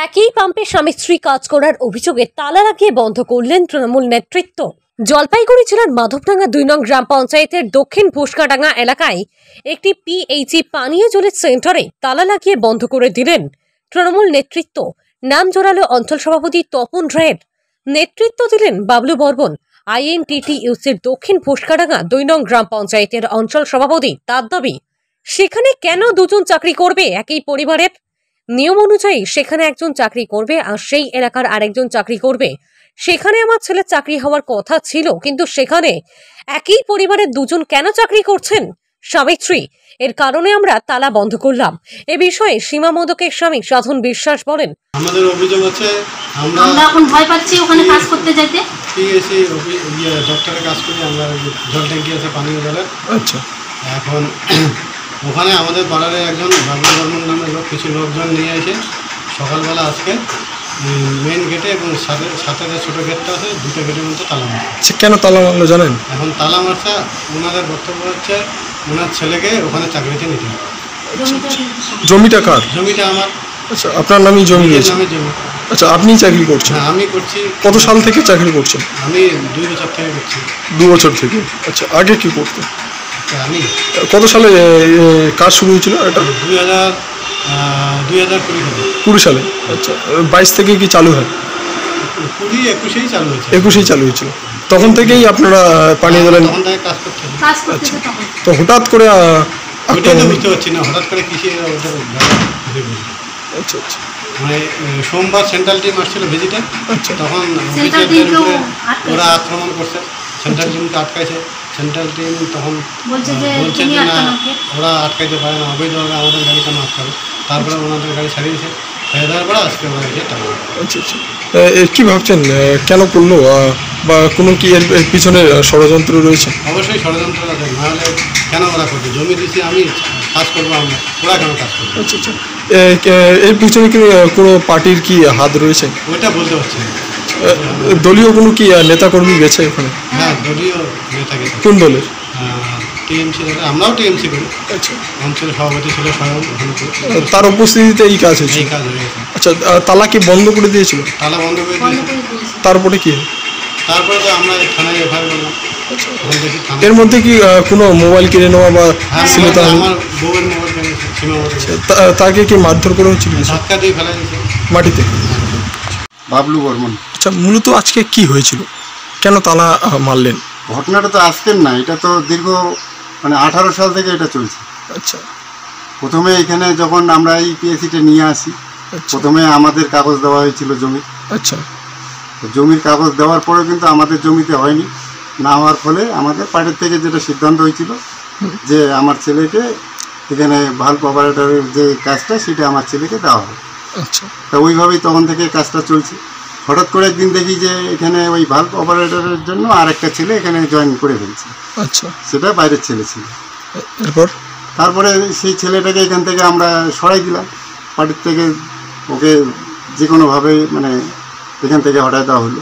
একই পাম্পে স্বামী স্ত্রী কাজ করার অভিযোগে তালা লাগিয়ে বন্ধ করলেন তৃণমূল নেতৃত্ব। জলপাইগুড়ি জেলার মাধবডাঙ্গা 2 নং গ্রাম পঞ্চায়েতের দক্ষিণ ফুসকাডাঙ্গা এলাকায় একটি পিএইচই পানীয় জলের সেন্টারে তালা লাগিয়ে বন্ধ করে দিলেন তৃণমূল নেতৃত্ব। নাম জোরালো অঞ্চল সভাপতি তপন রায়ের, নেতৃত্ব দিলেন বাবলু বর্মন। আইএনটিটিইউসির দক্ষিণ ফুসকাডাঙ্গা 2 নং গ্রাম পঞ্চায়েতের অঞ্চল সভাপতি। তার দাবি, সেখানে কেন দুজন চাকরি করবে একই পরিবারের? নিয়ম অনুযায়ী সেখানে একজন চাকরি করবে আর সেই এলাকার আরেকজন চাকরি করবে। সেখানে আমার ছেলের চাকরি হওয়ার কথা ছিল, কিন্তু সেখানে একই পরিবারের দুজন কেন চাকরি করছেন স্বামী স্ত্রী? এর কারণে আমরা তালা বন্ধ করলাম। এ বিষয়ে সীমা মোদকের স্বামী সাধন বিশ্বাস বলেন, আমাদের অভিযোগ আছে আমরা এখন ভয় পাচ্ছি ওখানে কাজ করতে যেতে। পিএসি ডক্টরে কাজ করি, আমরা জল ট্যাঙ্কি আছে পানীয় জলের। আচ্ছা, এখন ওখানে আমাদের পাড়ারে একজন বাবলু বর্মন নামের লোক কিছু লোকজন নিয়ে এসে সকালবেলা আজকে মেন গেটে এবং সাথে যে ছোটো গেটটা আছে দুটো গেটের মধ্যে তালা মারছে। কেন তালা মারলো জানেন? এখন তালা মারছে, ওনাদের বক্তব্য হচ্ছে ওনার ছেলেকে ওখানে চাকরিতে নিতে হবে। জমিটা কার? জমিটা আমার। আচ্ছা, আপনার নামই জমি রয়েছে? নামে জমি। আচ্ছা, আপনি চাকরি করছেন? হ্যাঁ, আমি করছি। কত সাল থেকে চাকরি করছেন? আমি 2 বছর থেকে করছি। 2 বছর থেকে। আচ্ছা, আগে কি করতেন? আমি কত সালে কাজ শুরু হয়েছিল এটা? 2020 সালে। আচ্ছা, 22 থেকে কি চালু হয়? 21-এই চালু হয়েছে। 21-এই চালু হয়েছিল। তখন থেকেই আপনারা পানীয় জলের কাজ করছেন? আচ্ছা, তো হঠাৎ করে বুঝতে পারছি না হঠাৎ করে কিসের। আচ্ছা আচ্ছা, মানে সোমবার সেন্ট্রাল টিম আসছিল ভিজিটে। আচ্ছা, তখন ওরা আক্রমণ করছে, সেন্ট্রাল টিমকে আটকাইছে। সেন্ট্রাল টিম তখন বলছে যে না, ওরা আটকাইতে পারে না, অবৈধভাবে আমাদের গাড়ি কেন আটকাবে। তারপরে ওনাদের গাড়ি ছাড়িয়েছে, ছেড়ে দেওয়ার পরে আজকে ওরা গিয়ে টাকা। আচ্ছা আচ্ছা, কী ভাবছেন কেন করলো, বা কোনো কি এর পিছনে ষড়যন্ত্র রয়েছে? অবশ্যই ষড়যন্ত্র আছে, নাহলে কেন ওরা করবে? জমি দিচ্ছি আমি, কাজ করবো আমরা, ওরা কেন কাজ করবে? আচ্ছা আচ্ছা, এর পিছনে কি কোনো পার্টির কি হাত রয়েছে? ওইটা বলতে পারছি না। দলীয় কোনো কি নেতাকর্মী গেছে ওখানে? হ্যাঁ, দলীয় নেতা গেছে। কোন দলের? টিএমসি। আমরাও টিএমসি করি। আচ্ছা, অঞ্চল সভাপতি ছিল স্বয়ং। তার উপস্থিতিতে এই কাজ হয়েছে? এই কাজ হয়েছে। আচ্ছা, তালা কি বন্ধ করে দিয়েছিল? তালা বন্ধ করে দিয়েছিল। তারপরে কি? তারপরে তো আমরা থানায় এফআইআর করলাম। এর মধ্যে কি কোনো মোবাইল কিনে নেওয়া বা আমার বউয়ের মোবাইল কিনেছে সীমা মোদক। তাকে কি মারধর করা হয়েছিল? ধাক্কা দিয়ে ফেলা দিয়েছে মাটিতে। বাবলু বর্মন। আচ্ছা, মূলত আজকে কি হয়েছিল, কেন তালা মারলেন? ঘটনাটা তো আজকের না, এটা তো দীর্ঘ 18 সাল থেকে এটা চলছে। আচ্ছা, প্রথমে এখানে যখন আমরা এই পিএসিটা নিয়ে আসি, প্রথমে আমাদের কাগজ দেওয়া হয়েছিল জমি। আচ্ছা, জমির কাগজ দেওয়ার পরেও কিন্তু আমাদের জমিতে হয়নি। না হওয়ার ফলে আমাদের পার্টির থেকে যেটা সিদ্ধান্ত হয়েছিল যে আমার ছেলেকে এখানে ভাল্ব অপারেটরের যে কাজটা সেটা আমার ছেলেকে দেওয়া হবে। আচ্ছা, তা ওইভাবেই তখন থেকে কাজটা চলছে। হঠাৎ করে একদিন দেখি যে এখানে ওই ভাল্ব অপারেটরের জন্য আর একটা ছেলে এখানে জয়েন করে ফেলছে। আচ্ছা, সেটা বাইরের ছেলে ছিল। তারপরে সেই ছেলেটাকে এখান থেকে আমরা সরাই দিলাম পার্টির থেকে। ওকে যে কোনোভাবে এখান থেকে হটাই দেওয়া হলো।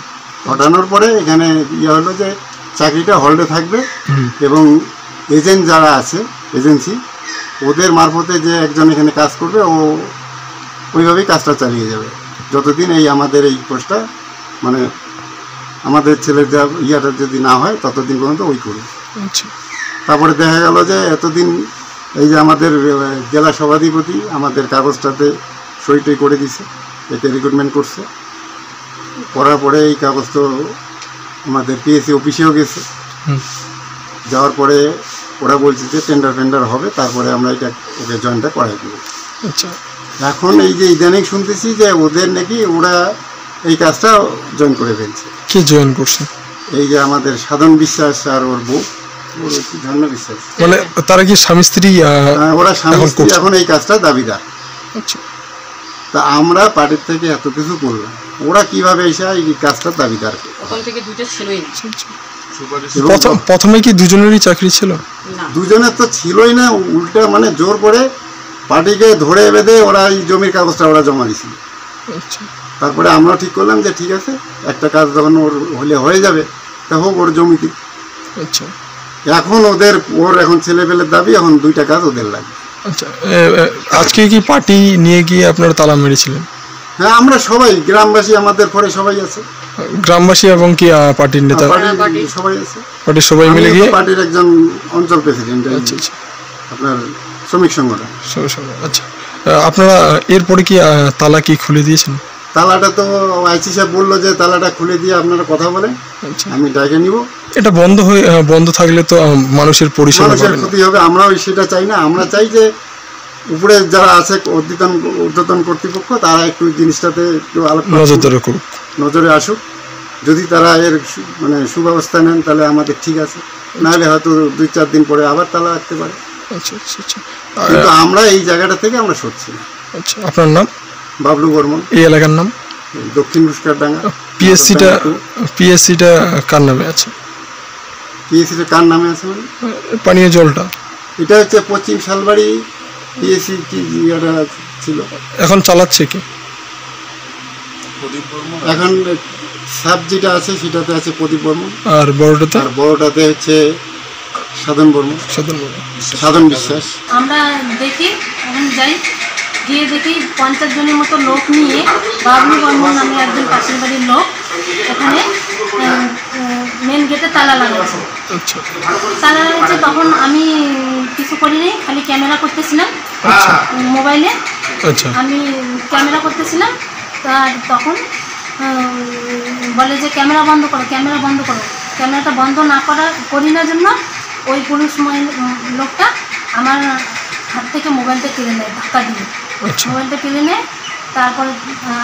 হটানোর পরে এখানে হলো যে চাকরিটা হোল্ডে থাকবে এবং এজেন্ট যারা আছে এজেন্সি, ওদের মারফতে যে একজন এখানে কাজ করবে, ও ওইভাবেই কাজটা চালিয়ে যাবে যতদিন এই আমাদের এই পোস্টটা আমাদের ছেলের যা ইয়াটা যদি না হয় ততদিন পর্যন্ত ওই করবে। আচ্ছা, তারপরে দেখা গেল যে এতদিন এই যে আমাদের জেলা সভাধিপতি আমাদের কাগজটাতে সই করে দিছে, এতে রিক্রুটমেন্ট করছে। করার পরে এই কাগজ তো আমাদের পিএসসি অফিসেও গেছে। যাওয়ার পরে ওরা বলছে যে টেন্ডার হবে, তারপরে আমরা এটা ওকে জয়েনটা করাই দেবো। আচ্ছা, এখন এই যে ইদানিং শুনতেছি যে ওদের নাকি ওরা এই কাজটা জয়েন করে ফেলছে। কি জয়েন করছে? এই যে আমাদের সাধন বিশ্বাস আর ওর বউ, ওর কি ধন্য বিশ্বাস, তারা কি স্বামী স্ত্রী? ওরা স্বামী স্ত্রী এখন এই কাজটা দাবিদার। আচ্ছা, তা আমরা পার্টির থেকে এত কিছু করলাম, ওরা কিভাবে এসে এই কাজটা দাবিদার? প্রথমে কি দুজনেরই চাকরি ছিল? দুজনের তো ছিলই না, উল্টা জোর করে পার্টিকে ধরে বেঁধে ওরা এই জমির কাগজটা ওরা জমা দিয়েছিল। তারপরে আমরা ঠিক করলাম যে ঠিক আছে, একটা কাজ যখন ওর হলে হয়ে যাবে তা হোক ওর জমিতে। আচ্ছা, এখন ওর এখন ছেলেপেলের দাবি, এখন 2টা কাজ ওদের লাগে। আচ্ছা, আজকে কি পার্টি নিয়ে গিয়ে আপনারা তালা মেরেছিলেন? হ্যাঁ আমরা সবাই গ্রামবাসী, আমাদের পরে সবাই আছে, গ্রামবাসী এবং কি পার্টির নেতা সবাই আছে, পার্টির সবাই মিলে গিয়ে পার্টির একজন অঞ্চল প্রেসিডেন্ট। আচ্ছা আচ্ছা, আপনার শ্রমিক সংগঠন। আচ্ছা, আপনারা এরপরে কি তালা কি খুলে দিয়েছেন? তালাটা তো আইসি সাহেব বললো যে তালাটা খুলে দিয়ে আপনারা কথা বলেন, আমি ডাকে নিব। এটা বন্ধ থাকলে তো মানুষের পরিষেবা ক্ষতি হবে, আমরাও সেটা চাই না। আমরা চাই যে উপরে যারা আছে ঊর্ধ্বতন কর্তৃপক্ষ তারা একটু জিনিসটাতে একটু নজরে আসুক। যদি তারা এর মানে সুব্যবস্থা নেন তাহলে আমাদের ঠিক আছে, নাহলে হয়তো 2-4 দিন পরে আবার তালা রাখতে পারে। আচ্ছা আচ্ছা আচ্ছা, কিন্তু আমরা এই জায়গাটা থেকে আমরা সরছি না। আচ্ছা, আপনার নাম? বাবলু বর্মন। এই এলাকার নাম? দক্ষিণ পুষ্কারডাঙ্গা। পিএসসিটা কার নামে আছে? পিএসসিটা কার নামে আছে মানে? পানীয় জলটা এটা হচ্ছে পশ্চিম শালবাড়ি পিএসসি কি ইয়েটা ছিল। এখন চালাচ্ছে কি? এখন সাব যেটা আছে সেটাতে আছে প্রদীপ বর্মন, আর বড়টাতে হচ্ছে সাধন বিশ্বাস। আমরা দেখি, এখন যাই, গিয়ে দেখি 50 জনের মতো লোক নিয়ে বাবলু বর্মন নামে একজন পাশের বাড়ির লোক ওখানে মেন গেটে তালা লাগাচ্ছে। তালা লাগাচ্ছে, তখন আমি কিছু করিনি, খালি ক্যামেরা করতেছিলাম মোবাইলে। আমি ক্যামেরা করতেছিলাম, তখন বলে যে ক্যামেরা বন্ধ করো। ক্যামেরাটা বন্ধ না করি না জন্য ওই পুলিশ লোকটা আমার হাত থেকে মোবাইলটা কেড়ে নেয়, ধাক্কা দিয়ে মোবাইলটা কেড়ে নেয়। তারপরে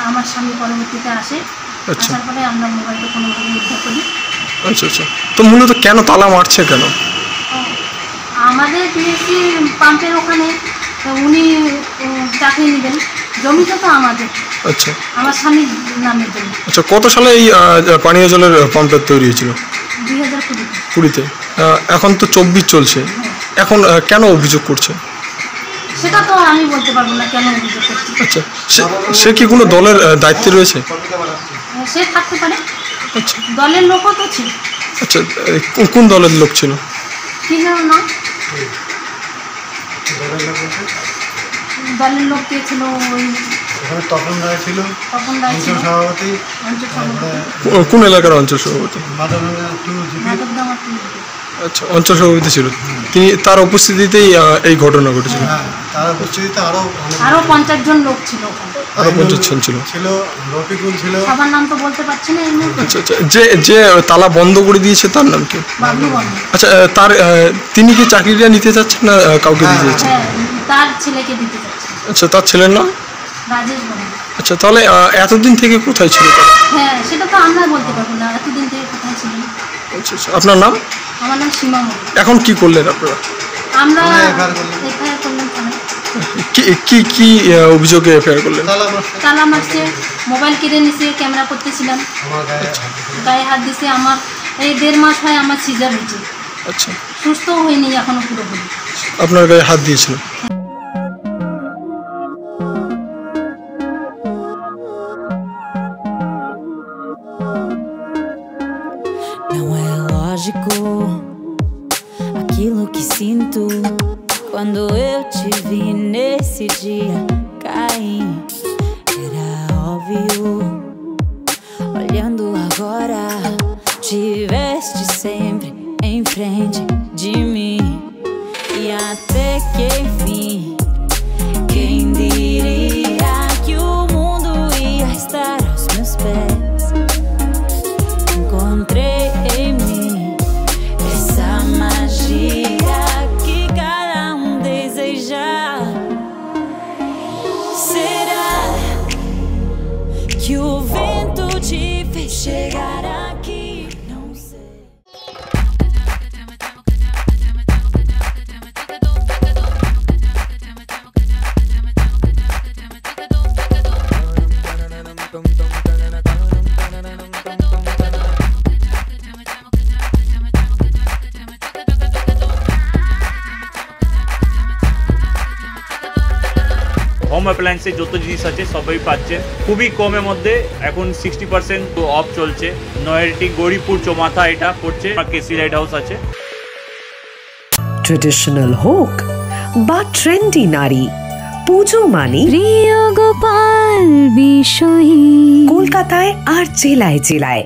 আমার স্বামী পরবর্তীতে আসে, আসার পরে আমরা মোবাইলটা কোনোভাবে উদ্ধার করি। আচ্ছা আচ্ছা, তো মূলত কেন তালা মারছে কেন? আমাদের পিএসসি পাম্পের ওখানে উনি চাকরি নেবেন, জমিটা তো আমাদের। আচ্ছা, আমার স্বামীর নামের জন্য। আচ্ছা, কত সালে এই পানীয় জলের পাম্পটা তৈরি হয়েছিল? 2020-তে। এখন তো 24 চলছে, এখন কেন অভিযোগ করছে? সেটা তো আমি বলতে পারবো না কেন অভিযোগ করছে। আচ্ছা, সে কি কোনো দলের দায়িত্বে রয়েছে? সে থাকতে পারে, দলের লোকও তো ছিল। আচ্ছা, কোন দলের লোক ছিল? কি জানো না, দলের লোক কে ছিল? ওই তপন রায় ছিল, অঞ্চল সভাপতি। কোন এলাকার অঞ্চল সভাপতি? আচ্ছা, অঞ্চল সভাপতি ছিল তিনি, তার উপস্থিতিতেই এই ঘটনা ঘটেছিল। তার উপস্থিতিতে আরো 50 জন লোক ছিল, আরো 50 জন ছিল। রফিকুল ছিল, সবার নাম তো বলতে পারছি না। আচ্ছা আচ্ছা, যে তালা বন্ধ করে দিয়েছে তার নাম কি? বাবলু বর্মন। আচ্ছা, তিনি কি চাকরিটা নিতে চাচ্ছেন না কাউকে দিতে চাচ্ছেন? তার ছেলেকে দিতে চাচ্ছেন। আচ্ছা, তার ছেলের নাম? রাজেশ বর্মন। আচ্ছা, তাহলে এতদিন থেকে কোথায় ছিল? হ্যাঁ, সেটা তো আমরা বলতে পারবো না এতদিন থেকে কোথায় ছিল। আচ্ছা আচ্ছা, আপনার নাম? আমার নাম সীমা মল্লিক। এখন কি করলেন আপনারা? আমরা এফআইআর করলাম। কি অভিযোগে এফআইআর করলেন? তালা মারছে, মোবাইল কেড়ে নিছে, ক্যামেরা করতেছিলাম, গায়ে হাত দিছে। আমার এই 1.5 মাস হয় আমার সিজার হয়েছে। আচ্ছা, সুস্থ হয়নি এখনো পুরোপুরি। আপনার গায়ে হাত দিয়েছিল? Não é lógico aquilo que sinto quando eu te vi nesse dia cair. Era óbvio, olhando agora, tiveste sempre em frente de mim. E até que enfim, quem diria que o mundo ia estar aos meus pés? Encontrei em mim essa magia que cada deseja. Será que o vento te fez chegar aqui? Não sei. Home অ্যাপ্লায়েন্সের যত জিনিস আছে সবই পাচ্ছেন খুবই কমের মধ্যে। এখন 60% অফ চলছে। নয়ারটি গৌরীপুর চৌমাথা এটা পড়ছে, কেসি লাইট হাউস আছে। ট্রেডিশনাল হোক বা ট্রেন্ডি নারী, পুজো মানে প্রিয় গোপাল বিষয়ী কলকাতায় আর জেলায় জেলায়